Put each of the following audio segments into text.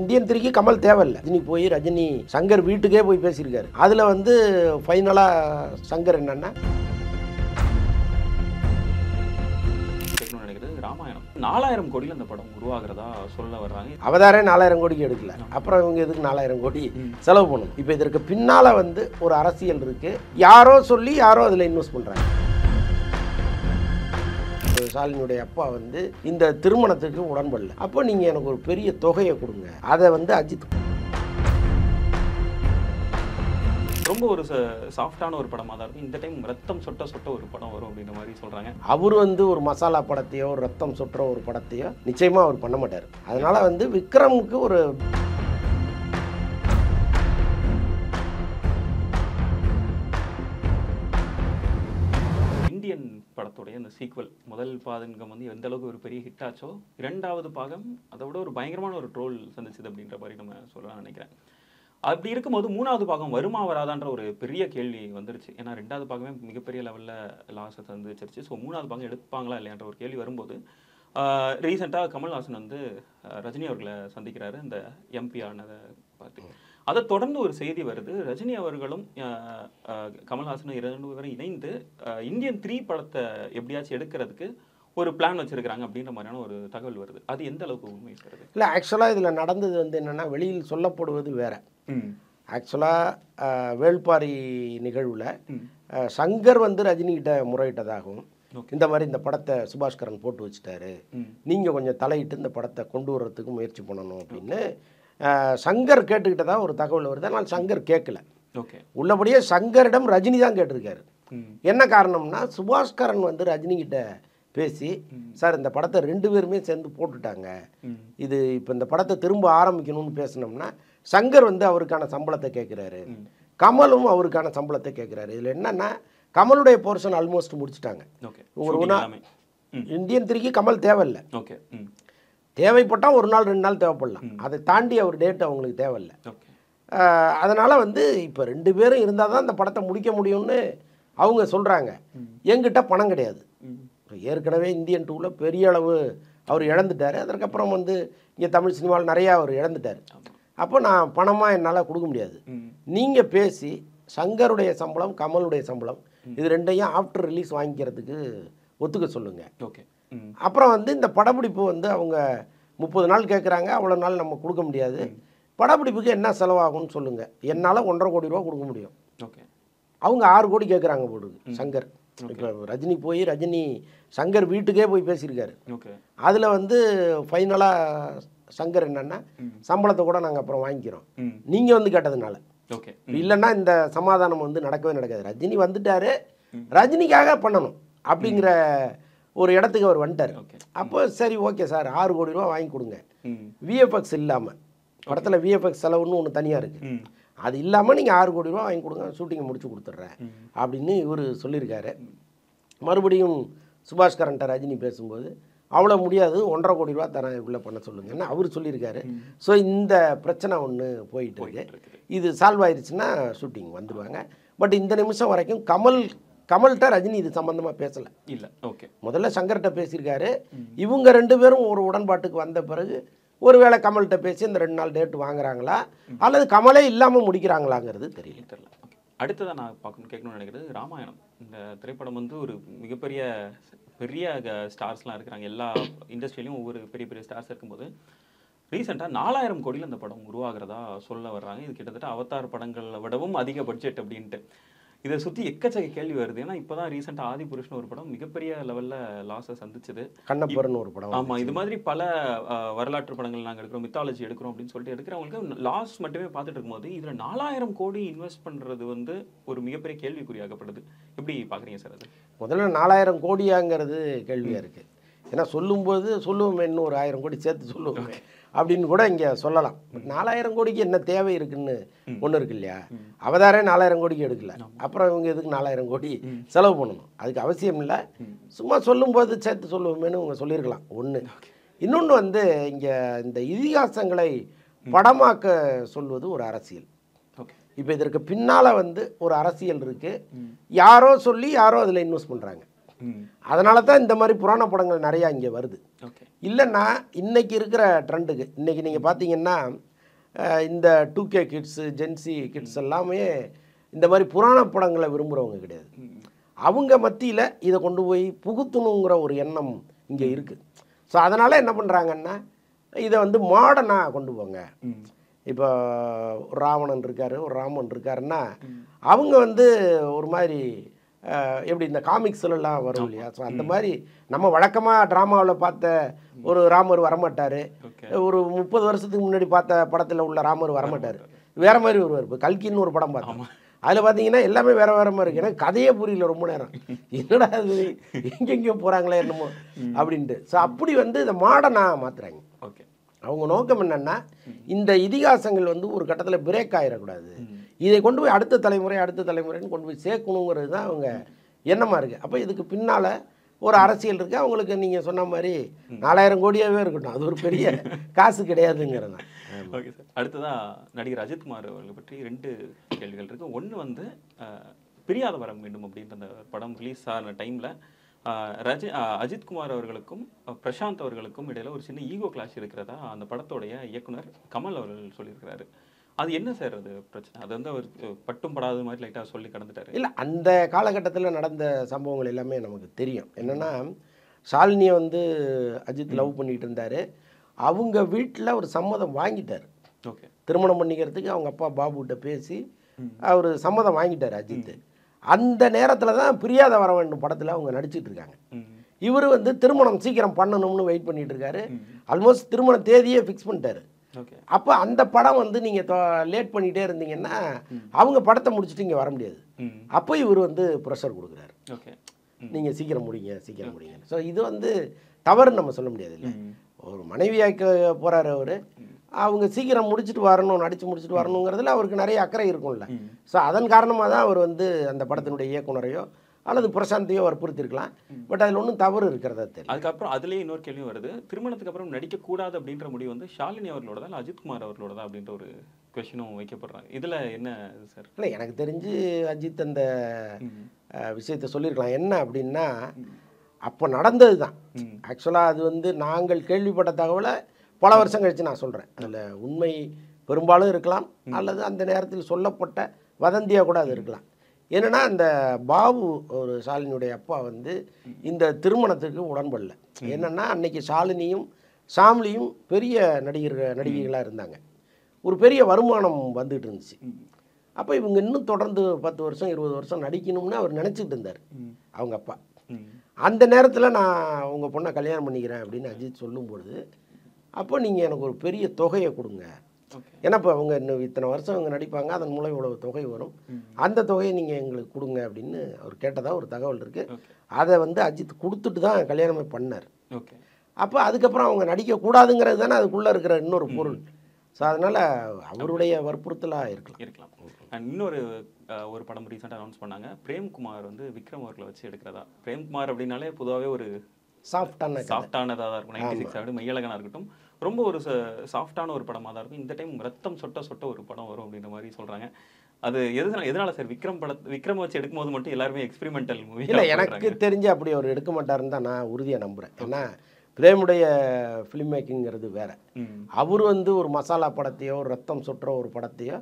Indian 3க்கு Kamal தேவையில்லை. ரஜினி போய் ரஜினி சங்கர் வீட்டுக்கே போய் பேசியிருக்காரு. அதில் வந்து ஃபைனலாக சங்கர் என்னன்னா ராமாயணம் 4000 கோடியில் அந்த படம் உருவாகிறதா சொல்ல வர்றாங்க. அவதாரே 4000 கோடிக்கு எடுக்கல. அப்புறம் இவங்க எதுக்கு 4000 கோடி செலவு பண்ணணும்? இப்போ இதற்கு பின்னால் வந்து ஒரு அரசியல் இருக்கு. யாரோ சொல்லி யாரோ அதில் இன்வெஸ்ட் பண்ணுறாங்க. ஸ்டாலினுடைய அப்பா வந்து இந்த திருமணத்துக்கு உடன்படல. அப்போ நீங்கள் எனக்கு ஒரு பெரிய தொகையை கொடுங்க. அதை வந்து அஜித் ரொம்ப ஒரு சாஃப்டான ஒரு படமாக தான் இருக்கும். இந்த டைம் ரத்தம் சொட்ட சொட்ட ஒரு படம் வரும் அப்படின்ற மாதிரி சொல்கிறாங்க. அவர் வந்து ஒரு மசாலா படத்தையோ ஒரு ரத்தம் சொட்டுற ஒரு படத்தையோ நிச்சயமாக அவர் பண்ண மாட்டார். அதனால் வந்து விக்ரமுக்கு ஒரு இந்தியன் படத்துடைய அந்த சீக்வல் முதல் பாகம் வந்து எந்த அளவுக்கு ஒரு பெரிய ஹிட் ஆச்சோ, இரண்டாவது பாகம் அதை விட ஒரு பயங்கரமான ஒரு ட்ரோல் சந்திச்சது அப்படின்ற மாதிரி நம்ம சொல்லலாம் நினைக்கிறேன். அப்படி இருக்கும்போது மூணாவது பாகம் வருமா வராதான்ற ஒரு பெரிய கேள்வி வந்துருச்சு. ஏன்னா ரெண்டாவது பாகமே மிகப்பெரிய லெவலில் லாஸை சந்திச்சிருச்சு. ஸோ மூணாவது பாகம் எடுப்பாங்களா இல்லையான்ற ஒரு கேள்வி வரும்போது ரீசெண்டாக கமல்ஹாசன் வந்து ரஜினி அவர்களை சந்திக்கிறாரு இந்த எம்பி ஆனதை பார்த்து. அதை தொடர்ந்து ஒரு செய்தி வருது. ரஜினி அவர்களும் கமல்ஹாசனும் 2 பேரும் இணைந்து இந்தியன் 3 படத்தை எப்படியாச்சும் எடுக்கிறதுக்கு ஒரு பிளான் வச்சிருக்கிறாங்க அப்படின்ற மாதிரியான ஒரு தகவல் வருது. அது எந்த அளவுக்கு உண்மை இருக்கிறது? இல்லை, ஆக்சுவலாக இதில் நடந்தது வந்து என்னென்னா, வெளியில் சொல்லப்படுவது வேற. ஆக்சுவலாக வேள்பாரி நிகழ்வில் சங்கர் வந்து ரஜினிகிட்ட முறையிட்டதாகவும், இந்த மாதிரி இந்த படத்தை சுபாஷ்கரன் போட்டு வச்சுட்டாரு, நீங்கள் கொஞ்சம் தலையிட்டு இந்த படத்தை கொண்டு வர்றதுக்கு முயற்சி பண்ணணும் அப்படின்னு சங்கர் கேட்டுக்கிட்டதா ஒரு தகவல் வருது. ஆனால் சங்கர் கேட்கல. உள்ளபடியே சங்கரிடம் ரஜினி தான் கேட்டிருக்காரு. என்ன காரணம்னா, சுபாஷ்கரன் வந்து ரஜினிகிட்ட பேசி, சார் இந்த படத்தை 2 பேருமே சேர்ந்து போட்டுட்டாங்க, இது இப்போ இந்த படத்தை திரும்ப ஆரம்பிக்கணும்னு பேசினோம்னா சங்கர் வந்து அவருக்கான சம்பளத்தை கேட்குறாரு, கமலும் அவருக்கான சம்பளத்தை கேட்குறாரு. இதில் என்னன்னா, கமலுடைய போர்ஷன் ஆல்மோஸ்ட் முடிச்சுட்டாங்க. இந்தியன் 3க்கு கமல் தேவையில்லை. தேவைப்பட்டால் 1 நாள் 2 நாள் தேவைப்படலாம். அதை தாண்டி அவர் டேட் அவங்களுக்கு தேவையில்லை. அதனால் வந்து இப்போ 2 பேரும் இருந்தால் தான் இந்த படத்தை முடிக்க முடியும்னு அவங்க சொல்கிறாங்க. என்கிட்ட பணம் கிடையாது. ஏற்கனவே இந்தியன் 2ல் பெரிய அளவு அவர் இழந்துட்டார். அதற்கப்புறம் வந்து இங்கே தமிழ் சினிமாவில் நிறையா அவர் இழந்துட்டார். அப்போ நான் பணமாக என்னால் கொடுக்க முடியாது. நீங்கள் பேசி சங்கருடைய சம்பளம் கமலுடைய சம்பளம் இது 2ஐயும் ஆஃப்டர் ரிலீஸ் வாங்கிக்கிறதுக்கு ஒத்துக்க சொல்லுங்கள். அப்புறம் வந்து இந்த படப்பிடிப்பு வந்து அவங்க 30 நாள் கேட்குறாங்க, அவ்வளோ நாள் நம்ம கொடுக்க முடியாது. படப்பிடிப்புக்கு என்ன செலவாகும்னு சொல்லுங்கள். என்னால் 1.5 கோடி ரூபா கொடுக்க முடியும். அவங்க 6 கோடி கேட்குறாங்க போடுது சங்கர். இப்போ ரஜினி போய் ரஜினி சங்கர் வீட்டுக்கே போய் பேசியிருக்காரு. அதில் வந்து ஃபைனலாக சங்கர் என்னன்னா, சம்பளத்தை கூட நாங்கள் அப்புறம் வாங்கிக்கிறோம், நீங்கள் வந்து கேட்டதுனால. இல்லைன்னா இந்த சமாதானம் வந்து நடக்கவே நடக்காது. ரஜினி வந்துட்டாரு, ரஜினிக்காக பண்ணணும் அப்படிங்கிற ஒரு இடத்துக்கு அவர் வந்துட்டார். அப்போ சரி ஓகே சார், 6 கோடி ரூபா வாங்கி கொடுங்க. விஎஃப்எக்ஸ் இல்லாமல் படத்தில் விஎஃப்எக்ஸ் செலவுன்னு ஒன்று தனியாக இருக்குது, அது இல்லாமல் நீங்கள் 6 கோடி ரூபா வாங்கி கொடுங்க, ஷூட்டிங்கை முடிச்சு கொடுத்துட்றேன் அப்படின்னு இவர் சொல்லியிருக்காரு. மறுபடியும் சுபாஷ்கரன்ட்ட ரஜினி பேசும்போது அவ்வளோ முடியாது, 1.5 கோடி ரூபா தரேன் இவ்வளோ பண்ண சொல்லுங்கன்னு அவர் சொல்லியிருக்காரு. ஸோ இந்த பிரச்சனை ஒன்று போயிட்டு இருக்கு. இது சால்வ் ஆயிடுச்சுன்னா ஷூட்டிங் வந்துடுவாங்க. பட் இந்த நிமிஷம் வரைக்கும் கமல்கிட்ட ரஜினி இது சம்மந்தமாக பேசலை. இல்லை, முதல்ல சங்கர்கிட்ட பேசியிருக்காரு. இவங்க 2 பேரும் ஒரு உடன்பாட்டுக்கு வந்த பிறகு ஒருவேளை கமல்கிட்ட பேசி இந்த 2 நாள் டேட் வாங்குறாங்களா அல்லது கமலே இல்லாமல் முடிக்கிறாங்களாங்கிறது தெரியல. அடுத்ததாக நான் கேட்கணும்னு நினைக்கிறது ராமாயணம். இந்த திரைப்படம் வந்து ஒரு மிகப்பெரிய ஸ்டார்ஸ்லாம் இருக்கிறாங்க. எல்லா இண்டஸ்ட்ரியிலையும் ஒவ்வொரு பெரிய பெரிய ஸ்டார்ஸ் இருக்கும்போது ரீசெண்டாக 4000 கோடியில் அந்த படம் உருவாகிறதா சொல்ல வர்றாங்க. இது கிட்டத்தட்ட அவதார் படங்களை விடவும் அதிக பட்ஜெட் அப்படின்ட்டு. இதை சுற்றி எக்கச்சக்க கேள்வி வருது. ஏன்னா இப்போ தான் ரீசெண்டாக ஆதிபுருஷன் ஒரு படம் மிகப்பெரிய லெவலில் லாஸை சந்திச்சது. கண்ணப்பர்னு ஒரு படம். ஆமாம், இது மாதிரி பல வரலாற்று படங்கள் நாங்கள் எடுக்கிறோம், மித்தாலஜி எடுக்கிறோம் அப்படின்னு சொல்லிட்டு எடுக்கிறவங்களுக்கு லாஸ் மட்டுமே பார்த்துட்டு இருக்கும்போது இதில் 4000 கோடி இன்வெஸ்ட் பண்ணுறது வந்து ஒரு மிகப்பெரிய கேள்விக்குறியாகப்படுது. எப்படி பார்க்குறீங்க சார்? அது முதல்ல 4000 கோடியாங்கிறது கேள்வியாக இருக்குது. ஏன்னா சொல்லும்போது சொல்லுவோமே, இன்னும் ஒரு 1000 கோடி சேர்த்து சொல்லுவோமே அப்படின்னு கூட இங்கே சொல்லலாம். பட் 4000 கோடிக்கு என்ன தேவை இருக்குன்னு ஒன்று இருக்கு இல்லையா? அவதாரே 4000 கோடிக்கு எடுக்கல, அப்புறம் இவங்க எதுக்கு 4000 கோடி செலவு பண்ணணும்? அதுக்கு அவசியம் இல்லை. சும்மா சொல்லும்போது சேர்த்து சொல்லுவோமேனு இவங்க சொல்லியிருக்கலாம். ஒன்று. இன்னொன்று வந்து இங்கே இந்த இதிகாசங்களை படமாக்க சொல்வது ஒரு அரசியல். இப்போ இதற்கு பின்னால் வந்து ஒரு அரசியல் இருக்குது. யாரோ சொல்லி யாரோ அதில் இன்வெஸ்ட் பண்ணுறாங்க. அதனால தான் இந்த மாதிரி புராண படங்கள் நிறையா இங்கே வருது. இல்லைன்னா இன்றைக்கி இருக்கிற ட்ரெண்டுக்கு இன்றைக்கி நீங்கள் பார்த்தீங்கன்னா இந்த 2K கிட்ஸு ஜென்சி கிட்ஸ் எல்லாமே இந்த மாதிரி புராண படங்களை விரும்புகிறவங்க கிடையாது. அவங்க மத்தியில் இதை கொண்டு போய் புகுத்தணுங்கிற ஒரு எண்ணம் இங்கே இருக்குது. ஸோ அதனால் என்ன பண்ணுறாங்கன்னா இதை வந்து மாடர்னாக கொண்டு போங்க. இப்போ ஒரு ராவணன் இருக்கார், ஒரு ராமன் இருக்காருன்னா அவங்க வந்து ஒரு மாதிரி எப்படி இந்த காமிக்ஸ்லாம் வரும் இல்லையா, ஸோ அந்த மாதிரி நம்ம வழக்கமாக ட்ராமாவில் பார்த்த ஒரு ராமர் வரமாட்டார், ஒரு 30 வருஷத்துக்கு முன்னாடி பார்த்த படத்தில் உள்ள ராமர் வரமாட்டார், வேறு மாதிரி வருவார். இப்போ கல்கின்னு ஒரு படம் பார்த்தோம், அதில் பார்த்தீங்கன்னா எல்லாமே வேறு வேறு மாதிரி இருக்குது. எனக்கு கதையே புரியல ரொம்ப நேரம், என்னடா அது எங்கெங்கேயோ போகிறாங்களே என்னமோ அப்படின்ட்டு. ஸோ அப்படி வந்து இதை மாடர்னாக மாற்றுறாங்க. ஓகே, அவங்க நோக்கம் என்னென்னா இந்த இதிகாசங்கள் வந்து ஒரு கட்டத்தில் பிரேக் ஆகிடக்கூடாது, இதை கொண்டு போய் அடுத்த தலைமுறைன்னு கொண்டு போய் சேர்க்கணுங்கிறது தான் அவங்க எண்ணமாக இருக்குது. அப்போ இதுக்கு பின்னால் ஒரு அரசியல் இருக்குது. அவங்களுக்கு நீங்கள் சொன்ன மாதிரி 4000 கோடியாகவே இருக்கட்டும், அது ஒரு பெரிய காசு கிடையாதுங்கிறது தான். ஓகே சார், அடுத்ததாக நடிகர் அஜித்குமார் அவர்களை பற்றி 2 கேள்விகள் இருக்குது. ஒன்று வந்து பிரியாத வரம் வேண்டும் அப்படின்ற அந்த படம் ரிலீஸ் ஆன டைமில் அஜித்குமார் அவர்களுக்கும் பிரசாந்த் அவர்களுக்கும் இடையில ஒரு சின்ன ஈகோ கிளாஷ் இருக்கிறதா அந்த படத்தோடைய இயக்குனர் கமல் அவர்கள் சொல்லியிருக்கிறாரு. அது என்ன சார் அது பிரச்சனை? அது வந்து அவர் பட்டும் படாத மாதிரி லைட்டாக சொல்லி கடந்துட்டாரு. இல்லை, அந்த காலகட்டத்தில் நடந்த சம்பவங்கள் எல்லாமே நமக்கு தெரியும். என்னென்னா ஷாலினியை வந்து அஜித் லவ் பண்ணிகிட்டு இருந்தார். அவங்க வீட்டில் ஒரு சம்மதம் வாங்கிட்டார். ஓகே, திருமணம் பண்ணிக்கிறதுக்கு அவங்க அப்பா பாபுகிட்ட பேசி அவர் சம்மதம் வாங்கிட்டார் அஜித். அந்த நேரத்தில் தான் பிரியாத வர வேண்டும் படத்தில் அவங்க நடிச்சிட்டு இருக்காங்க. இவர் வந்து திருமணம் சீக்கிரம் பண்ணணும்னு வெயிட் பண்ணிட்டு இருக்காரு. ஆல்மோஸ்ட் திருமண தேதியே ஃபிக்ஸ் பண்ணிட்டாரு. அப்போ அந்த படம் வந்து நீங்கள் லேட் பண்ணிகிட்டே இருந்தீங்கன்னா அவங்க படத்தை முடிச்சுட்டு இங்கே வர முடியாது. அப்போ இவர் வந்து ப்ரெஷர் கொடுக்குறாரு, நீங்கள் சீக்கிரம் முடிங்க. ஸோ இது வந்து தவறுன்னு நம்ம சொல்ல முடியாது இல்லை. ஒரு மனைவியாக்க போகிறாரு அவர், அவங்க சீக்கிரம் முடிச்சுட்டு வரணும், நடித்து முடிச்சுட்டு வரணுங்கிறதுல அவருக்கு நிறைய அக்கறை இருக்கும்ல. ஸோ அதன் காரணமாக தான் அவர் வந்து அந்த படத்தினுடைய இயக்குனரையோ அல்லது பிரசாந்தையோ வற்புறுத்திருக்கலாம். பட் அதில் ஒன்றும் தவறு இருக்கிறதா தெரியும். அதுக்கப்புறம் அதுலேயே இன்னொரு கேள்வியும் வருது, திருமணத்துக்கு அப்புறம் நடிக்கக்கூடாது அப்படின்ற முடிவு வந்து ஷாலினி அவர்களோட தான் இல்லை அஜித்குமார் அவர்களோட தான் அப்படின்ற ஒரு கொஸ்டினும் வைக்கப்படுறாங்க. இதில் என்ன சார்? இல்லை, எனக்கு தெரிஞ்சு அஜித் அந்த விஷயத்தை சொல்லியிருக்கலாம். என்ன அப்படின்னா அப்போ நடந்தது தான். ஆக்சுவலாக அது வந்து நாங்கள் கேள்விப்பட்ட தகவலை பல வருஷம் கழித்து நான் சொல்கிறேன். அதில் உண்மை பெரும்பாலும் இருக்கலாம், அல்லது அந்த நேரத்தில் சொல்லப்பட்ட வதந்தியாக கூட அது இருக்கலாம். என்னென்னா அந்த பாபு ஒரு ஷாலினியுடைய அப்பா வந்து இந்த திருமணத்துக்கு உடன்படல. என்னென்னா அன்னைக்கு ஷாலினியும் ஷாம்லியும் பெரிய நடிகைகளாக இருந்தாங்க, ஒரு பெரிய வருமானம் வந்துட்டு இருந்துச்சு. அப்போ இவங்க இன்னும் தொடர்ந்து 10 வருஷம் 20 வருஷம் நடிக்கணும்னு அவர் நினச்சிக்கிட்டு இருந்தார் அவங்க அப்பா. அந்த நேரத்தில் நான் உங்கள் பொண்ணை கல்யாணம் பண்ணிக்கிறேன் அப்படின்னு அஜித் சொல்லும்பொழுது, அப்போ நீங்கள் எனக்கு ஒரு பெரிய தொகையை கொடுங்க, ஏன்னா இப்போ அவங்க இன்னும் இத்தனை வருஷம் அவங்க நடிப்பாங்க, அதன் மூலம் இவ்வளவு தொகை வரும், அந்த தொகையை நீங்கள் எங்களுக்கு கொடுங்க அப்படின்னு அவர் கேட்டதாக ஒரு தகவல் இருக்குது. அதை வந்து அஜித் கொடுத்துட்டு தான் கல்யாணமே பண்ணார். அப்போ அதுக்கப்புறம் அவங்க நடிக்கக்கூடாதுங்கிறது தானே அதுக்குள்ளே இருக்கிற இன்னொரு பொருள். ஸோ அதனால் அவருடைய வற்புறுத்தலாக இருக்கலாம். இன்னொரு ஒரு படம் ரீசெண்டாக அனௌன்ஸ் பண்ணாங்க, பிரேம்குமார் வந்து விக்ரம் அவர்களை வச்சு எடுக்கிறதா. பிரேம்குமார் அப்படின்னாலே பொதுவாகவே ஒரு சாஃப்டானதாக தான் இருக்கும். 96 ஆகட்டும், மெய்யழகனாக இருக்கட்டும், ரொம்ப ஒரு சாஃப்டான ஒரு படமாக தான் இருக்கும். இந்த டைம் ரத்தம் சொட்ட ஒரு படம் வரும் அப்படின்ற மாதிரி சொல்கிறாங்க. அது எதனால சார் விக்ரம் வச்சு எடுக்கும்போது மட்டும் எல்லாருமே எக்ஸ்பெரிமெண்டல் மூவி? இல்லை, எனக்கு தெரிஞ்சு அப்படி அவர் எடுக்க மாட்டாருன்னு தான் நான் உறுதியாக நம்புகிறேன். ஏன்னா பிரேமுடைய ஃபிலிம் மேக்கிங்கிறது வேறு. அவர் வந்து ஒரு மசாலா படத்தையோ ரத்தம் சொட்டுற ஒரு படத்தையோ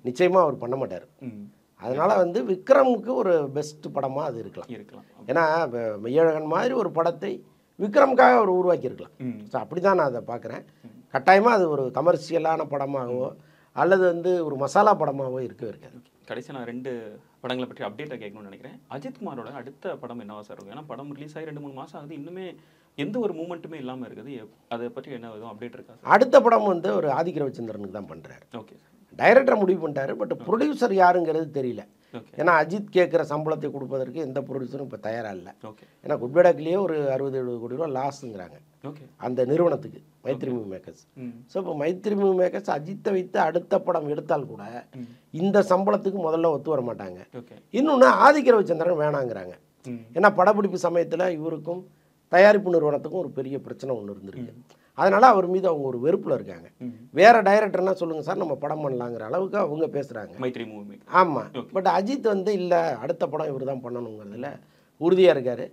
நிச்சயமாக அவர் பண்ண மாட்டார். அதனால் வந்து விக்ரமுக்கு ஒரு பெஸ்ட் படமாக அது இருக்கலாம். ஏன்னா மெய்யழகன் மாதிரி ஒரு படத்தை விக்ரமுக்காக அவர் உருவாக்கியிருக்கலாம். ஸோ அப்படி தான் நான் அதை பார்க்குறேன். கட்டாயமாக அது ஒரு கமர்ஷியலான படமாகவோ அல்லது வந்து ஒரு மசாலா படமாகவோ இருக்காது. கடைசி நான் 2 படங்களை பற்றி அப்டேட்டாக கேட்கணும்னு நினைக்கிறேன். அஜித்குமாரோட அடுத்த படம் என்னவா சார் இருக்கும்? ஏன்னா படம் ரிலீஸ் ஆகி 2-3 மாதம் ஆகுது, இன்னுமே எந்த ஒரு மூமெண்ட்டுமே இல்லாமல் இருக்குது. அதை பற்றி என்ன எதுவும் அப்டேட் இருக்கா? அடுத்த படம் வந்து ஒரு ஆதிக் ரவிச்சந்திரனுக்கு தான் பண்ணுறாரு. ஓகே, டைரக்டர் முடிவு பண்ணிட்டாரு, பட் ப்ரொடியூசர் யாருங்கிறது தெரியல. ஏன்னா அஜித் கேட்குற சம்பளத்தை கொடுப்பதற்கு எந்த ப்ரொடியூசரும் இப்போ தயாராக இல்லை. ஏன்னா குட்பேடாக்லேயே ஒரு 60-70 கோடி ரூபா லாஸுங்கிறாங்க அந்த நிறுவனத்துக்கு, மைத்ரி மூவி மேக்கர்ஸ். ஸோ இப்போ மைத்ரி மூவி மேக்கர்ஸ் அஜித்தை வைத்து அடுத்த படம் எடுத்தால் கூட இந்த சம்பளத்துக்கு முதல்ல ஒத்து வர மாட்டாங்க. இன்னொன்று ஆதிக் ரவிச்சந்திரன் வேணாங்கிறாங்க. ஏன்னா படப்பிடிப்பு சமயத்தில் இவருக்கும் தயாரிப்பு நிறுவனத்துக்கும் ஒரு பெரிய பிரச்சனை ஒன்று இருந்திருக்கு. அதனால் அவர் மீது அவங்க ஒரு வெறுப்பில் இருக்காங்க. வேறு டைரக்டர்னா சொல்லுங்கள் சார் நம்ம படம் பண்ணலாங்கிற அளவுக்கு அவங்க பேசுகிறாங்க. மைத்ரி மூவி. ஆமாம், பட் அஜித் வந்து இல்லை அடுத்த படம் இவர் தான் பண்ணணுங்கிறதுல உறுதியாக இருக்கார்.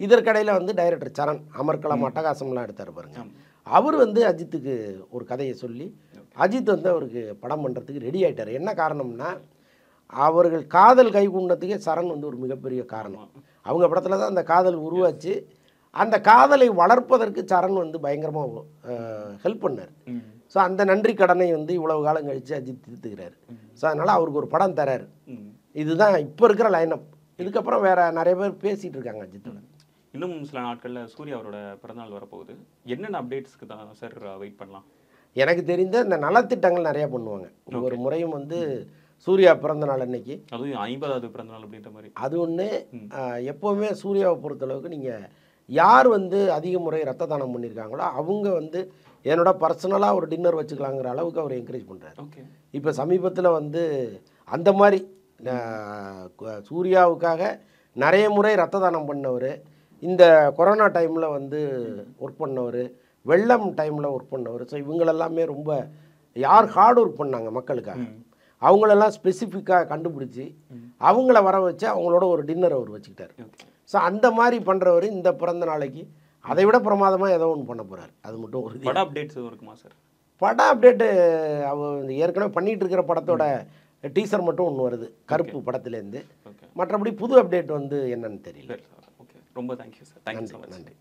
இதற்கடையில் வந்து டைரக்டர் சரண் அமர்கலம் அட்டகாசம்லாம் எடுத்தார் பாருங்க. அவர் வந்து அஜித்துக்கு ஒரு கதையை சொல்லி அஜித் வந்து அவருக்கு படம் பண்ணுறதுக்கு ரெடி ஆகிட்டார். என்ன காரணம்னா அவர்கள் காதல் கைகூண்டத்துக்கே சரண் வந்து ஒரு மிகப்பெரிய காரணம். அவங்க படத்தில் தான் அந்த காதல் உருவாச்சு. அந்த காதலை வளர்ப்பதற்கு சரண் வந்து பயங்கரமாக ஹெல்ப் பண்ணார். ஸோ அந்த நன்றி கடனை வந்து இவ்வளவு காலம் கழித்து அஜித் தீர்த்துக்கிறார். ஸோ அதனால் அவருக்கு ஒரு படம் தராரு. இதுதான் இப்போ இருக்கிற லைனப். இதுக்கப்புறம் வேறு நிறைய பேர் பேசிகிட்டு இருக்காங்க அஜித்தோட. இன்னும் சில நாட்களில் சூர்யா அவரோட பிறந்தநாள் வரப்போகுது. என்னென்ன அப்டேட்ஸ்க்கு தான் சார் வெயிட் பண்ணலாம்? எனக்கு தெரிந்த இந்த நலத்திட்டங்கள் நிறையா பண்ணுவாங்க. ஒவ்வொரு முறையும் வந்து சூர்யா பிறந்த நாள் அன்னைக்கு, அதுவும் 50வது பிறந்தநாள் அப்படின்ற மாதிரி அது ஒன்று. எப்போவுமே சூர்யாவை பொறுத்தளவுக்கு நீங்கள் யார் வந்து அதிக முறை ரத்த தானம் பண்ணியிருக்காங்களோ அவங்க வந்து என்னோட பர்சனலாக ஒரு டின்னர் வச்சுக்கலாங்கிற அளவுக்கு அவர் என்கரேஜ் பண்ணுறாரு. ஓகே. இப்போ சமீபத்தில் வந்து அந்த மாதிரி சூர்யாவுக்காக நிறைய முறை ரத்த தானம் பண்ணவர், இந்த கொரோனா டைமில் வந்து ஒர்க் பண்ணவர், வெள்ளம் டைமில் ஒர்க் பண்ணவர். ஸோ இவங்களெல்லாமே ரொம்ப யார் ஹார்ட் ஒர்க் பண்ணாங்க மக்களுக்காக, அவங்களெல்லாம் ஸ்பெசிஃபிக்காக கண்டுபிடிச்சி அவங்கள வர வச்சு அவங்களோட ஒரு டின்னர் அவர் வச்சுக்கிட்டார். ஸோ அந்த மாதிரி பண்ணுறவர் இந்த பிறந்த நாளைக்கு அதை விட பிரமாதமாக ஏதோ ஒன்று பண்ண போகிறார். அது மட்டும் ஒரு பட அப்டேட்ஸ் இருக்குமா சார்? பட அப்டேட்டு அவர் ஏற்கனவே பண்ணிகிட்டு இருக்கிற படத்தோட டீசர் மட்டும் ஒன்று வருது கருப்பு படத்துலேருந்து. மற்றபடி புது அப்டேட் வந்து என்னன்னு தெரியல. ஓகே, ரொம்ப thank you sir. Thank you so much. நன்றி.